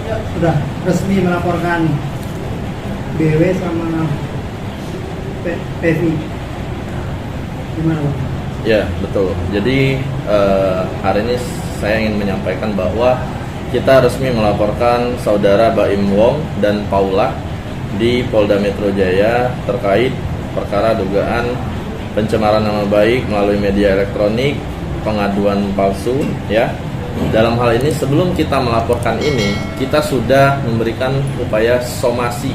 ya, sudah resmi melaporkan BW sama PV. Gimana Pak? Ya, betul. Jadi hari ini saya ingin menyampaikan bahwa kita resmi melaporkan saudara Baim Wong dan Paula di Polda Metro Jaya terkait perkara dugaan pencemaran nama baik melalui media elektronik, pengaduan palsu, ya. Dalam hal ini sebelum kita melaporkan ini, kita sudah memberikan upaya somasi,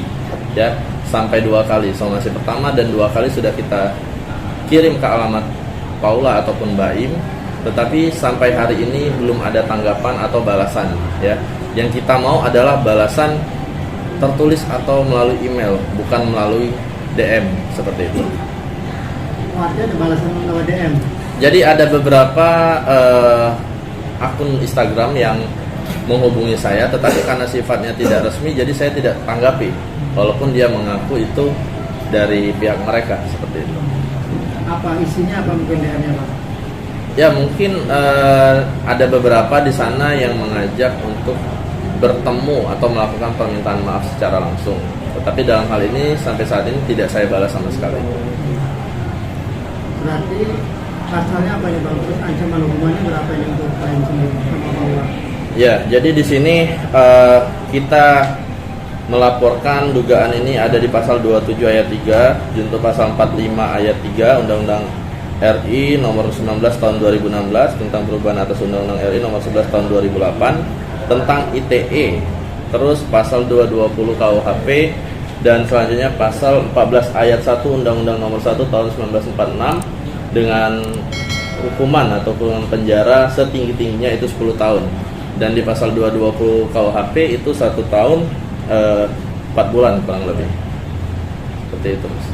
ya, sampai 2 kali. Somasi pertama dan 2 kali sudah kita kirim ke alamat Paula ataupun Baim, tetapi sampai hari ini belum ada tanggapan atau balasan, ya. Yang kita mau adalah balasan tertulis atau melalui email, bukan melalui DM seperti itu. Artinya ada balasan lewat DM. Jadi ada beberapa akun Instagram yang menghubungi saya, tetapi karena sifatnya tidak resmi, jadi saya tidak tanggapi, walaupun dia mengaku itu dari pihak mereka seperti itu. Apa isinya, apa mungkin DM-nya Pak? Ya mungkin ada beberapa di sana yang mengajak untuk bertemu atau melakukan permintaan maaf secara langsung. Tetapi dalam hal ini sampai saat ini tidak saya balas sama sekali. Berarti pasalnya apa ya Bang? Terus ancaman hukumannya berapa ini untuk Baim sendiri sama Paula? Ya, jadi di sini kita melaporkan dugaan ini ada di pasal 27 ayat 3, junto pasal 45 ayat 3 Undang-Undang RI nomor 19 tahun 2016 tentang perubahan atas Undang-Undang RI nomor 11 tahun 2008 tentang ITE, terus pasal 220 KUHP, dan selanjutnya pasal 14 ayat 1 Undang-Undang nomor 1 tahun 1946 dengan hukuman atau hukuman penjara setinggi-tingginya itu 10 tahun. Dan di pasal 220 KUHP itu 1 tahun 4 bulan kurang lebih. Seperti itu, Mas.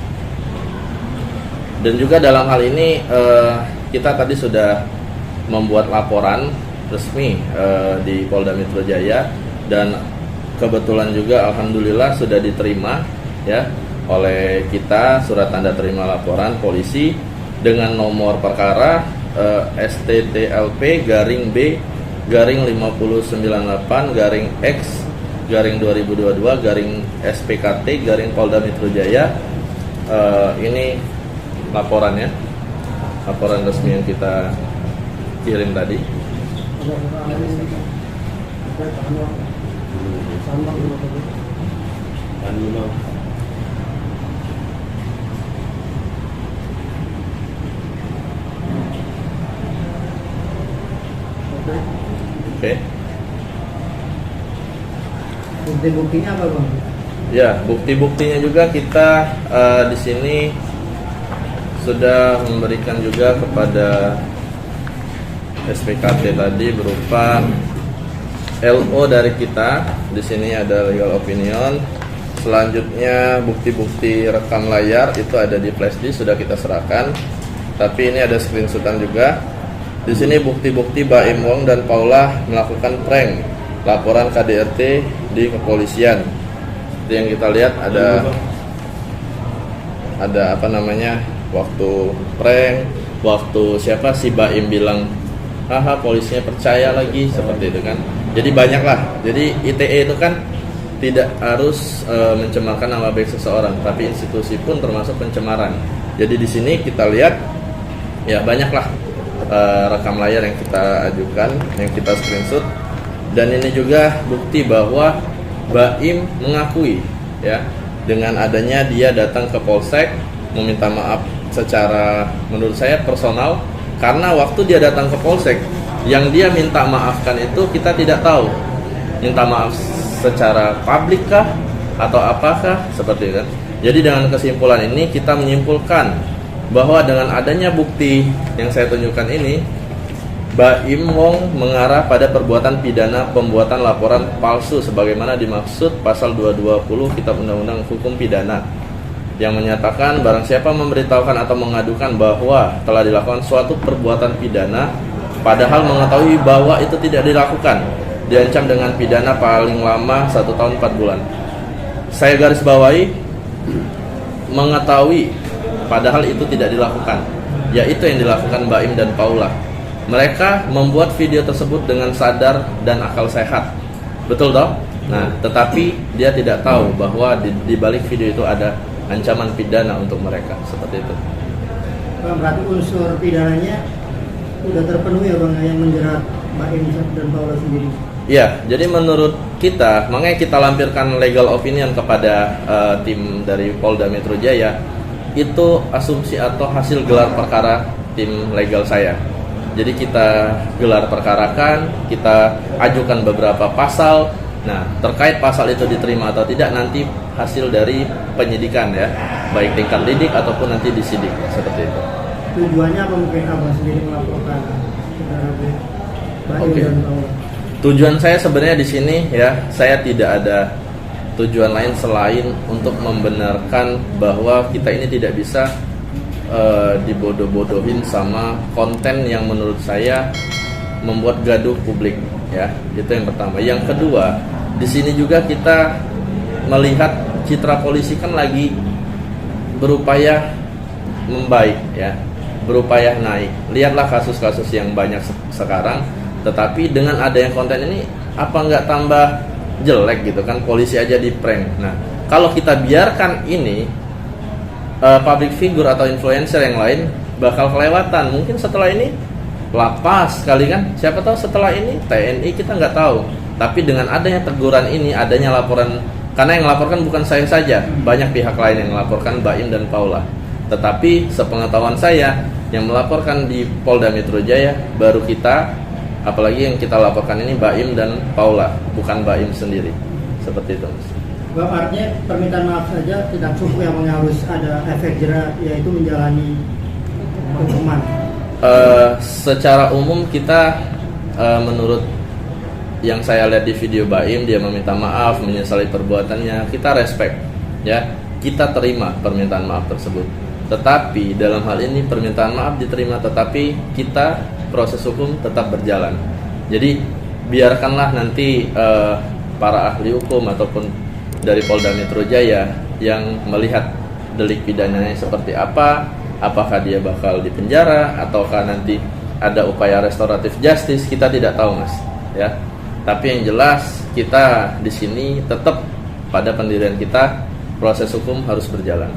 Dan juga dalam hal ini kita tadi sudah membuat laporan resmi di Polda Metro Jaya, dan kebetulan juga alhamdulillah sudah diterima, ya, oleh kita surat tanda terima laporan polisi dengan nomor perkara STTLP garing B garing 5098 garing X garing 2022 garing SPKT garing Polda Metro Jaya. Ini laporannya, laporan resmi yang kita kirim tadi. Oke. Bukti-buktinya apa Bang? Ya, bukti-buktinya juga kita di sini sudah memberikan juga kepada SPKT tadi berupa LO dari kita. Di sini ada legal opinion. Selanjutnya bukti-bukti rekam layar itu ada di flash disk, sudah kita serahkan. Tapi ini ada screenshotan juga. Di sini bukti-bukti Baim Wong dan Paula melakukan prank laporan KDRT di kepolisian. Seperti yang kita lihat ada apa namanya, waktu prank, waktu siapa si Baim bilang haha polisinya percaya lagi, seperti itu kan. Jadi banyak lah. Jadi ITE itu kan tidak harus mencemarkan nama baik seseorang, tapi institusi pun termasuk pencemaran. Jadi di sini kita lihat ya banyaklah rekam layar yang kita ajukan, yang kita screenshot, dan ini juga bukti bahwa Baim mengakui, ya, dengan adanya dia datang ke Polsek meminta maaf secara menurut saya personal, karena waktu dia datang ke Polsek yang dia minta maafkan itu kita tidak tahu minta maaf secara publik kah atau apakah, seperti itu kan. Jadi dengan kesimpulan ini kita menyimpulkan bahwa dengan adanya bukti yang saya tunjukkan ini, Baim Wong mengarah pada perbuatan pidana pembuatan laporan palsu sebagaimana dimaksud pasal 220 Kitab Undang-Undang Hukum Pidana, yang menyatakan barang siapa memberitahukan atau mengadukan bahwa telah dilakukan suatu perbuatan pidana padahal mengetahui bahwa itu tidak dilakukan, diancam dengan pidana paling lama 1 tahun 4 bulan. Saya garis bawahi mengetahui padahal itu tidak dilakukan, yaitu yang dilakukan Baim dan Paula. mereka membuat video tersebut dengan sadar dan akal sehat, betul toh? Nah, tetapi dia tidak tahu bahwa di balik video itu ada ancaman pidana untuk mereka, seperti itu. Bang, berarti unsur pidananya udah terpenuhi ya Bang, yang menjerat Baim dan Paula sendiri? Ya, jadi menurut kita, makanya kita lampirkan legal opinion kepada tim dari Polda Metro Jaya. Itu asumsi atau hasil gelar perkara tim legal saya. Jadi kita gelar perkarakan, kita ajukan beberapa pasal. Nah, terkait pasal itu diterima atau tidak nanti hasil dari penyidikan ya, baik tingkat lidik ataupun nanti disidik, seperti itu. Tujuannya apa mungkin Abang sendiri melaporkan saudara Baim Oke. dan Paula? Tujuan saya sebenarnya di sini ya, saya tidak ada tujuan lain selain untuk membenarkan bahwa kita ini tidak bisa dibodoh-bodohin sama konten yang menurut saya membuat gaduh publik ya. Itu yang pertama. Yang kedua, di sini juga kita melihat citra polisi kan lagi berupaya membaik ya, berupaya naik. Lihatlah kasus-kasus yang banyak sekarang, tetapi dengan adanya konten ini apa nggak tambah jelek gitu kan, polisi aja di prank. Nah, kalau kita biarkan ini public figure atau influencer yang lain bakal kelewatan. Mungkin setelah ini lapas kali kan, siapa tahu setelah ini TNI, kita nggak tahu. Tapi dengan adanya teguran ini, adanya laporan, karena yang melaporkan bukan saya saja, banyak pihak lain yang melaporkan Baim dan Paula. Tetapi sepengetahuan saya, yang melaporkan di Polda Metro Jaya baru kita, apalagi yang kita laporkan ini Baim dan Paula, bukan Baim sendiri. Seperti itu. Bang, artinya permintaan maaf saja tidak cukup, yang harus ada efek jerak, yaitu menjalani hukuman. Secara umum kita menurut yang saya lihat di video Baim, dia meminta maaf, menyesali perbuatannya, kita respect ya, kita terima permintaan maaf tersebut. Tetapi dalam hal ini permintaan maaf diterima, tetapi kita proses hukum tetap berjalan. Jadi biarkanlah nanti para ahli hukum ataupun dari Polda Metro Jaya yang melihat delik pidananya seperti apa, apakah dia bakal dipenjara ataukah nanti ada upaya restoratif justice, kita tidak tahu Mas ya. Tapi yang jelas kita di sini tetap pada pendirian kita, proses hukum harus berjalan.